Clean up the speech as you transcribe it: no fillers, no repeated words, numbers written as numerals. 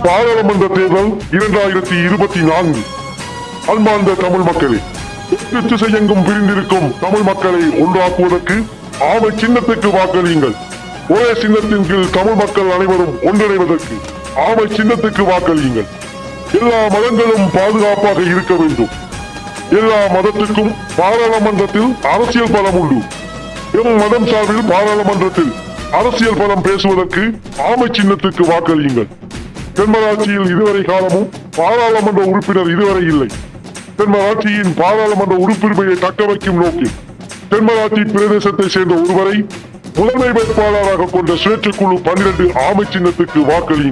பாராளுமன்ற தேர்தல் 2024. அன்பார்ந்த தமிழ் மக்களே, திசையெங்கும் பிரிந்திருக்கும் தமிழ் மக்களை ஒன்றாக்குவதற்கு ஆமை சின்னத்துக்கு வாக்களியுங்கள். ஒரே சின்னத்தின் கீழ் தமிழ் மக்கள் அனைவரும் ஒன்றிணைவதற்கு ஆமை சின்னத்துக்கு வாக்களியுங்கள். எல்லா மதங்களும் பாதுகாப்பாக இருக்க வேண்டும். எல்லா மதத்துக்கும் பாராளுமன்றத்தில் அரசியல் பலம் உண்டு. எம் மதம் சார்பில் பாராளுமன்றத்தில் அரசியல் பலம் பேசுவதற்கு ஆமை சின்னத்துக்கு வாக்களியுங்கள். தென்மராட்சியில் இதுவரை காலமும் பாராளுமன்ற உறுப்பினர் இதுவரை இல்லை. தென்மராட்சியின் பாராளுமன்ற உறுப்பினரை தக்க வைக்கும் நோக்கில் தென்மராட்சி பிரதேசத்தை சேர்ந்த ஒருவரை முதன்மை வேட்பாளராக கொண்ட சுயேட்சை குழு 12 ஆமை சின்னத்துக்கு வாக்களியுங்கள்.